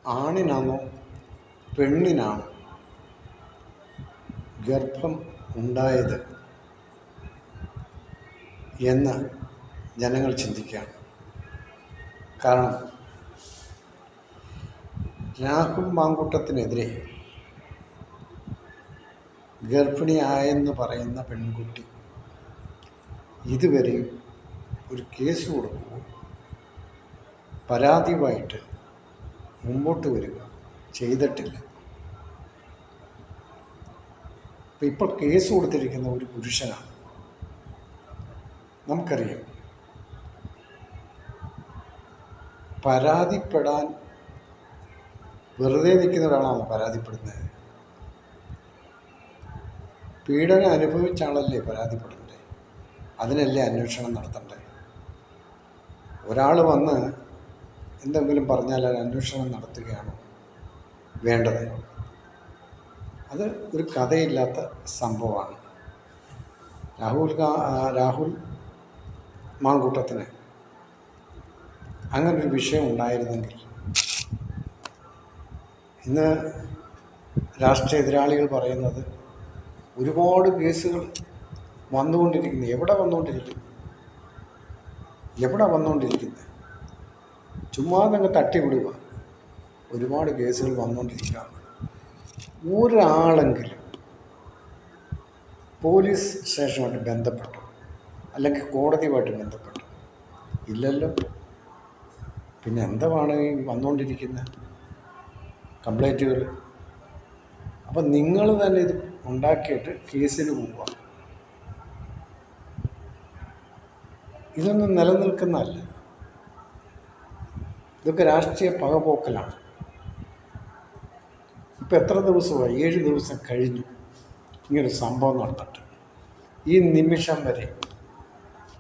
ആണിനാണോ പെണ്ണിനാണോ ഗർഭം ഉണ്ടായത് എന്ന് ജനങ്ങൾ ചിന്തിക്കുകയാണ്. കാരണം രാഹുൽ മാങ്കൂട്ടത്തിനെതിരെ ഗർഭിണിയായെന്ന് പറയുന്ന പെൺകുട്ടി ഇതുവരെയും ഒരു കേസ് കൊടുക്കുകയോ പരാതിയുമായിട്ട് മുമ്പോട്ട് വരിക ചെയ്തിട്ടില്ല. ഇപ്പോൾ കേസ് കൊടുത്തിരിക്കുന്ന ഒരു പുരുഷനാണ്. നമുക്കറിയാം, പരാതിപ്പെടാൻ വെറുതെ നിൽക്കുന്ന ഒരാളാണ് പരാതിപ്പെടുന്നത്. പീഡനം അനുഭവിച്ച ആളല്ലേ പരാതിപ്പെടണ്ടേ? അതിനല്ലേ അന്വേഷണം നടത്തണ്ടേ? ഒരാൾ വന്ന് എന്തെങ്കിലും പറഞ്ഞാൽ അത് അന്വേഷണം നടത്തുകയാണോ വേണ്ടത്? അത് ഒരു കഥയില്ലാത്ത സംഭവമാണ്. രാഹുൽ മാങ്കൂട്ടത്തിന് അങ്ങനൊരു വിഷയം ഉണ്ടായിരുന്നെങ്കിൽ ഇന്ന് രാഷ്ട്രീയ എതിരാളികൾ പറയുന്നത് ഒരുപാട് കേസുകൾ വന്നുകൊണ്ടിരിക്കുന്നു. എവിടെ വന്നുകൊണ്ടിരിക്കുന്നത്? ചുമ്മാതങ്ങ് തട്ടിവിടുക. ഒരുപാട് കേസുകൾ വന്നുകൊണ്ടിരിക്കുകയാണ്. ഒരാളെങ്കിലും പോലീസ് സ്റ്റേഷനുമായിട്ട് ബന്ധപ്പെട്ടു, അല്ലെങ്കിൽ കോടതിയുമായിട്ട് ബന്ധപ്പെട്ടു? ഇല്ലല്ലോ. പിന്നെ എന്താണ് ഈ വന്നുകൊണ്ടിരിക്കുന്ന കംപ്ലൈൻറ്റുകൾ? അപ്പം നിങ്ങൾ തന്നെ ഇത് ഉണ്ടാക്കിയിട്ട് കേസിന് പോവുക. ഇതൊന്നും നിലനിൽക്കുന്നതല്ല. ഇതൊക്കെ രാഷ്ട്രീയ പകപോക്കലാണ്. ഇപ്പം എത്ര ദിവസമായി? 7 ദിവസം കഴിഞ്ഞു ഇങ്ങനൊരു സംഭവം നടന്നിട്ട്. ഈ നിമിഷം വരെ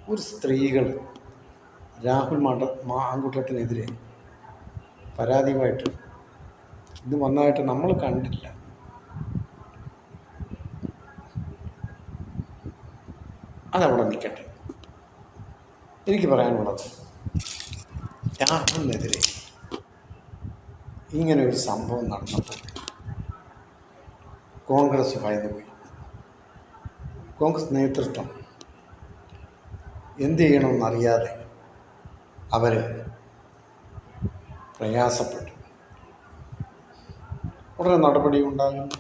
ഒരു സ്ത്രീകൾ രാഹുൽ മാങ്കൂട്ടത്തിനെതിരെ പരാതിയുമായിട്ട് ഇത് വന്നതായിട്ട് നമ്മൾ കണ്ടില്ല. അതവിടെ നിൽക്കട്ടെ. എനിക്ക് പറയാനുള്ളത്, രാഹുലിനെതിരെ ഇങ്ങനെ ഒരു സംഭവം നടന്നപ്പോൾ കോൺഗ്രസ് ഭയന്നുപോയി. കോൺഗ്രസ് നേതൃത്വം എന്ത് ചെയ്യണമെന്നറിയാതെ അവർ പ്രയാസപ്പെട്ടു. ഉടനെ നടപടി ഉണ്ടാകുന്നു.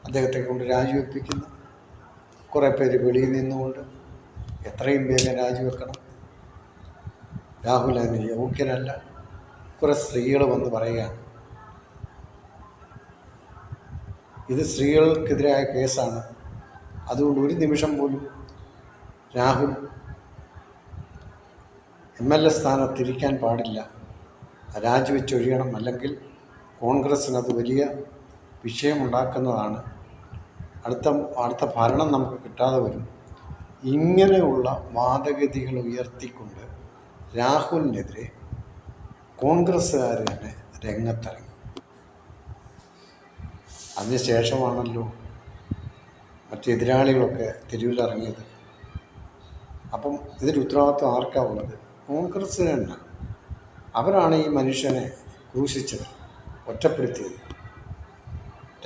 അദ്ദേഹത്തെ കൊണ്ട് രാജിവെപ്പിക്കുന്നു. കുറേ പേര് വെളിയിൽ നിന്നുകൊണ്ട് എത്രയും വേഗം രാജിവെക്കണം, രാഹുൽ അതിന് യോഗ്യനല്ല. കുറേ സ്ത്രീകൾ വന്ന് പറയുകയാണ്, ഇത് സ്ത്രീകൾക്കെതിരായ കേസാണ്, അതുകൊണ്ട് ഒരു നിമിഷം പോലും രാഹുൽ MLA സ്ഥാനത്തിരിക്കാൻ പാടില്ല, രാജിവെച്ചൊഴിയണം, അല്ലെങ്കിൽ കോൺഗ്രസ്സിനത് വലിയ വിഷയമുണ്ടാക്കുന്നതാണ്, അടുത്ത ഭരണം നമുക്ക് കിട്ടാതെ വരും. ഇങ്ങനെയുള്ള വാദഗതികൾ ഉയർത്തിക്കൊണ്ട് രാഹുലിനെതിരെ കോൺഗ്രസ്സുകാർ തന്നെ രംഗത്തിറങ്ങി. അതിനുശേഷമാണല്ലോ മറ്റെതിരാളികളൊക്കെ തെരുവിലിറങ്ങിയത്. അപ്പം ഇതിൻ്റെ ഉത്തരവാദിത്വം ആർക്കാണ് ഉള്ളത്? കോൺഗ്രസ്സിന് തന്നെ. അവരാണ് ഈ മനുഷ്യനെ ക്രൂശിച്ചത്, ഒറ്റപ്പെടുത്തിയത്,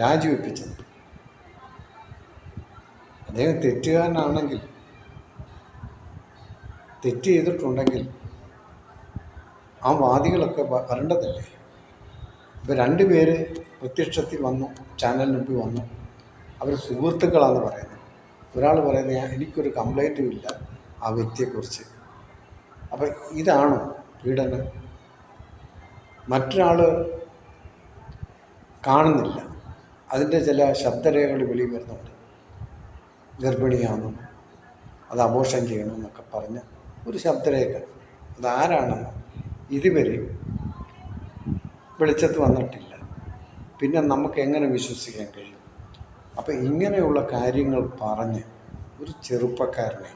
രാജിവെപ്പിച്ചത്. അദ്ദേഹം തെറ്റുകാരനാണെങ്കിൽ, തെറ്റ് ചെയ്തിട്ടുണ്ടെങ്കിൽ ആ വാദികളൊക്കെ വരേണ്ടതല്ലേ? ഇപ്പോൾ 2 പേര് പ്രത്യക്ഷത്തിൽ വന്നു, ചാനലിന് മുമ്പിൽ വന്നു. അവർ സുഹൃത്തുക്കളാണെന്ന് പറയുന്നു. ഒരാൾ പറയുന്നത് എനിക്കൊരു കംപ്ലൈൻറ്റും ഇല്ല ആ വ്യക്തിയെക്കുറിച്ച്. അപ്പം ഇതാണോ പീഡനം? മറ്റൊരാൾ കാണുന്നില്ല, അതിൻ്റെ ചില ശബ്ദരേഖകൾ വെളിയിൽ വരുന്നുണ്ട്. ഗർഭിണിയാണെന്നും അത് അബോർഷൻ ചെയ്യണമെന്നൊക്കെ പറഞ്ഞ് ഒരു ശബ്ദരേഖ, അതാരാണെന്ന് ഇതുവരെ വെളിച്ചത്ത് വന്നിട്ടില്ല. പിന്നെ നമുക്ക് എങ്ങനെ വിശ്വസിക്കാൻ കഴിയും? അപ്പം ഇങ്ങനെയുള്ള കാര്യങ്ങൾ പറഞ്ഞ് ഒരു ചെറുപ്പക്കാരനെ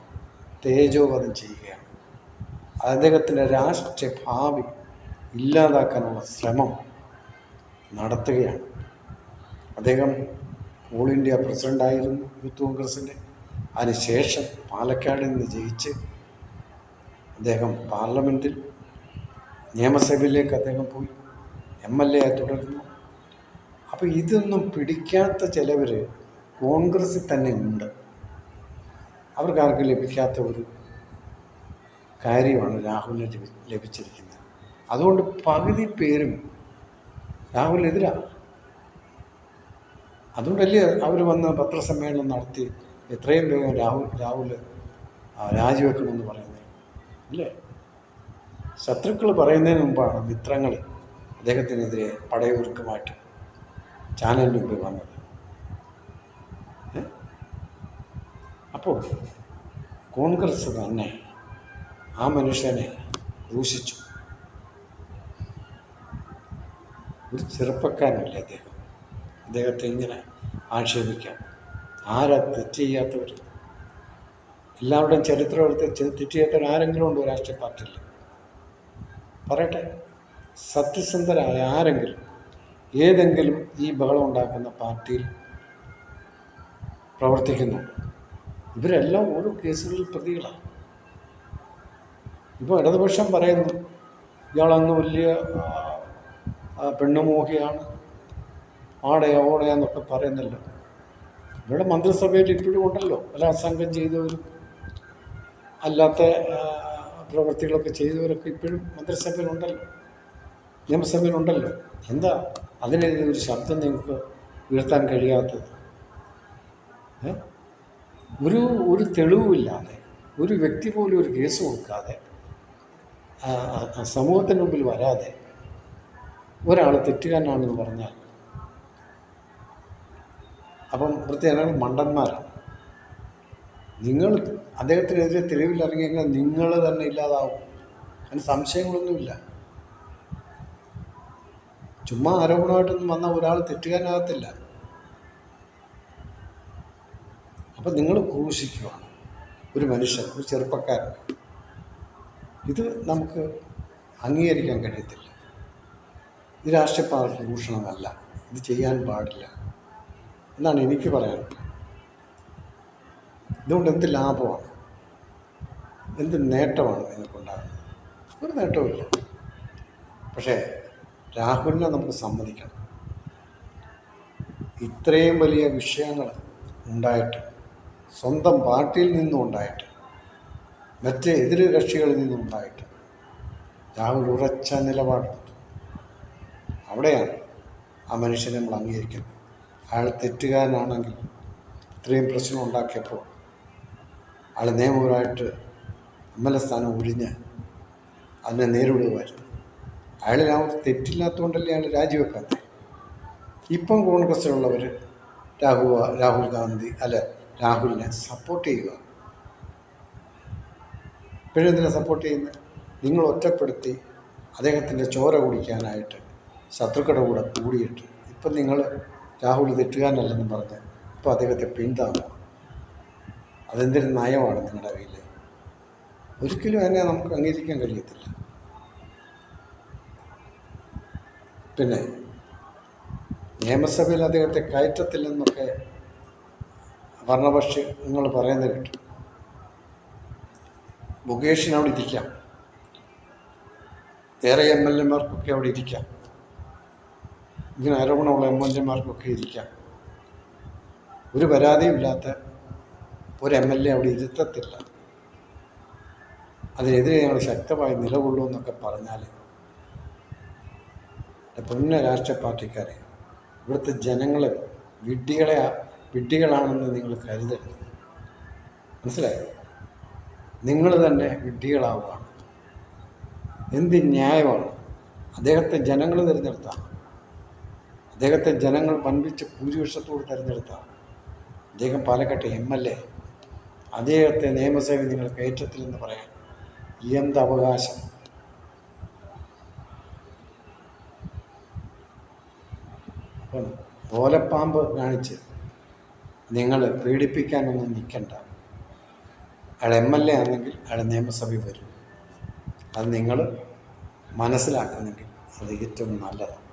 തേജോവധം ചെയ്യുകയാണ്. അദ്ദേഹത്തിൻ്റെ രാഷ്ട്രീയ ഭാവി ഇല്ലാതാക്കാനുള്ള ശ്രമം നടത്തുകയാണ്. അദ്ദേഹം ഓൾ ഇന്ത്യ പ്രസിഡൻ്റായിരുന്നു യൂത്ത് കോൺഗ്രസിൻ്റെ. അതിനുശേഷം പാലക്കാട് നിന്ന് ജയിച്ച് അദ്ദേഹം പാർലമെൻറ്റിൽ നിയമസഭയിലേക്ക് അദ്ദേഹം പോയി. MLA ആയി തുടരുന്നു. അപ്പോൾ ഇതൊന്നും പിടിക്കാത്ത ചിലവർ കോൺഗ്രസ്സിൽ തന്നെ ഉണ്ട്. അവർക്കാർക്കും ലഭിക്കാത്ത ഒരു കാര്യമാണ് രാഹുലിന് ലഭിച്ചിരിക്കുന്നത്. അതുകൊണ്ട് പകുതി പേരും രാഹുലിനെതിരാണ്. അതുകൊണ്ടല്ലേ അവർ വന്ന് പത്രസമ്മേളനം നടത്തി എത്രയും വേഗം രാഹുൽ രാജിവെക്കണമെന്ന് പറയുന്നത് അല്ലേ? ശത്രുക്കൾ പറയുന്നതിന് മുമ്പാണ് മിത്രങ്ങൾ അദ്ദേഹത്തിനെതിരെ പടയൊരുക്കമായിട്ട് ചാനലിന് മുമ്പിൽ വന്നത്. അപ്പോൾ കോൺഗ്രസ് തന്നെ ആ മനുഷ്യനെ ദൂഷിച്ചു. ഒരു ചെറുപ്പക്കാരനല്ലേ അദ്ദേഹത്തെ ഇങ്ങനെ ആക്ഷേപിക്കാം. ആരാ തെറ്റ് ചെയ്യാത്തവർ? എല്ലാവരുടെയും ചരിത്രം എടുത്ത് തെറ്റ് ചെയ്യാത്തവർ ആരെങ്കിലും ഉണ്ടോ രാഷ്ട്രീയ പാർട്ടിയിൽ? പറയട്ടെ. സത്യസന്ധരായ ആരെങ്കിലും ഏതെങ്കിലും ഈ ബഹളം ഉണ്ടാക്കുന്ന പാർട്ടിയിൽ പ്രവർത്തിക്കുന്നുണ്ട്? ഇവരെല്ലാം ഓരോ കേസുകളിൽ പ്രതികളാണ്. ഇപ്പോൾ ഇടതുപക്ഷം പറയുന്നു ഇയാളങ്ങ് വലിയ പെണ്ണുമോഹിയാണ്, ഓടയാന്നൊക്കെ പറയുന്നല്ലോ. ഇവിടെ മന്ത്രിസഭയിൽ ഇപ്പോഴും ഉണ്ടല്ലോ ബലാത്സംഗം ചെയ്തവരും അല്ലാത്ത പ്രവൃത്തികളൊക്കെ ചെയ്തവരൊക്കെ ഇപ്പോഴും മന്ത്രിസഭയിലുണ്ടല്ലോ, നിയമസഭയിലുണ്ടല്ലോ. എന്താ അതിനെതിരെ ഒരു ശബ്ദം നിങ്ങൾക്ക് ഉയർത്താൻ കഴിയാത്തത്? ഒരു തെളിവുമില്ലാതെ ഒരു വ്യക്തി പോലും ഒരു കേസ് കൊടുക്കാതെ സമൂഹത്തിന് മുമ്പിൽ വരാതെ ഒരാൾ തെറ്റുകാരനാണെന്ന് പറഞ്ഞാൽ അപ്പം ജനങ്ങൾ മണ്ടന്മാരാണ്. നിങ്ങൾ അദ്ദേഹത്തിനെതിരെ തെളിവിലിറങ്ങിയെങ്കിൽ നിങ്ങൾ തന്നെ ഇല്ലാതാവും. അതിന് സംശയങ്ങളൊന്നുമില്ല. ചുമ്മാ ആരോപണമായിട്ടൊന്നും വന്ന ഒരാൾ തെറ്റുകാരനാകത്തില്ല. അപ്പം നിങ്ങൾ ക്രൂശിക്കുകയാണ് ഒരു മനുഷ്യൻ, ഒരു ചെറുപ്പക്കാരൻ. ഇത് നമുക്ക് അംഗീകരിക്കാൻ കഴിയത്തില്ല. ഇത് രാഷ്ട്രീയ പാർട്ടി ഭൂഷണമല്ല, ഇത് ചെയ്യാൻ പാടില്ല എന്നാണ് എനിക്ക് പറയാനുള്ളത്. ഇതുകൊണ്ട് എന്ത് ലാഭമാണ്, എന്ത് നേട്ടമാണ് നിങ്ങൾക്കുണ്ടാകുന്നത്? ഒരു നേട്ടവുമില്ല. പക്ഷേ രാഹുലിനെ നമുക്ക് സമ്മതിക്കണം. ഇത്രയും വലിയ വിഷയങ്ങൾ ഉണ്ടായിട്ട്, സ്വന്തം പാർട്ടിയിൽ നിന്നും ഉണ്ടായിട്ട്, മറ്റ് എതിർ കക്ഷികളിൽ നിന്നും ഉണ്ടായിട്ട് രാഹുൽ ഉറച്ച നിലപാടെടുത്തു. അവിടെയാണ് ആ മനുഷ്യനെ നമ്മൾ അംഗീകരിക്കുന്നത്. അയാൾ തെറ്റുകാരനാണെങ്കിൽ ഇത്രയും പ്രശ്നം ഉണ്ടാക്കിയപ്പോൾ അയാൾ നിയമപരമായിട്ട് MLA സ്ഥാനം ഒഴിഞ്ഞ് അതിനെ നേരിടുമായിരുന്നു. അയാൾ തെറ്റില്ലാത്തതുകൊണ്ടല്ലേ അയാൾ രാജിവെക്കാത്തത്. ഇപ്പം കോൺഗ്രസ്സിലുള്ളവർ രാഹുൽ ഗാന്ധി രാഹുലിനെ സപ്പോർട്ട് ചെയ്യുക. ഇപ്പോഴെന്തിനാണ് സപ്പോർട്ട് ചെയ്യുന്നത്? നിങ്ങൾ ഒറ്റപ്പെടുത്തി അദ്ദേഹത്തിൻ്റെ ചോര കുടിക്കാനായിട്ട് ശത്രുക്കളുടെ കൂടെ കൂടിയിട്ട് ഇപ്പം നിങ്ങൾ രാഹുൽ തെറ്റുകാരനല്ലെന്ന് പറഞ്ഞ് ഇപ്പോൾ അദ്ദേഹത്തെ പിന്താങ്ങുക. അതെന്തൊരു നയമാണ് നിങ്ങളുടെ കയ്യിൽ? ഒരിക്കലും അതിനെ നമുക്ക് അംഗീകരിക്കാൻ കഴിയത്തില്ല. പിന്നെ നിയമസഭയിൽ അദ്ദേഹത്തെ കയറ്റത്തില്ലെന്നൊക്കെ ഭരണപക്ഷി നിങ്ങൾ പറയുന്നത് കേട്ടു. മുകേഷിന് അവിടെ ഇരിക്കാം, വേറെ MLA മാർക്കൊക്കെ അവിടെ ഇരിക്കാം, ഇങ്ങനെ ആരോപണമുള്ള MLA മാർക്കൊക്കെ ഇരിക്കാം. ഒരു പരാതിയുമില്ലാത്ത ഒരു MLA അവിടെ ഇരുത്തത്തില്ല. അതിനെതിരെ ഞങ്ങൾ ശക്തമായി നിലകൊള്ളൂ എന്നൊക്കെ പറഞ്ഞാൽ പൊന്ന രാഷ്ട്രീയ പാർട്ടിക്കാരെ, ഇവിടുത്തെ ജനങ്ങൾ വിഡ്ഢികളാണെന്ന് നിങ്ങൾ കരുതരുത്. മനസ്സിലായോ? നിങ്ങൾ തന്നെ വിഡ്ഢികളാവുകയാണ്. എന്ത് ന്യായമാണ്? അദ്ദേഹത്തെ ജനങ്ങൾ തിരഞ്ഞെടുത്താണ്. അദ്ദേഹത്തെ ജനങ്ങൾ വൻപിച്ച ഭൂരിപക്ഷത്തോട് തിരഞ്ഞെടുത്താണ്. അദ്ദേഹം പാലക്കാട്ടെ MLA. അദ്ദേഹത്തെ നിയമസഭയിൽ നിങ്ങൾ കയറ്റത്തില്ലെന്ന് പറയാൻ എന്ത് അവകാശം? അപ്പം ഓലപ്പാമ്പ് കാണിച്ച് നിങ്ങൾ പീഡിപ്പിക്കാനൊന്നും നിൽക്കണ്ട. അയാൾ MLA ആണെങ്കിൽ അയാൾ നിയമസഭയിൽ വരും. അത് നിങ്ങൾ മനസ്സിലാക്കുന്നെങ്കിൽ അത് ഏറ്റവും നല്ലതാണ്.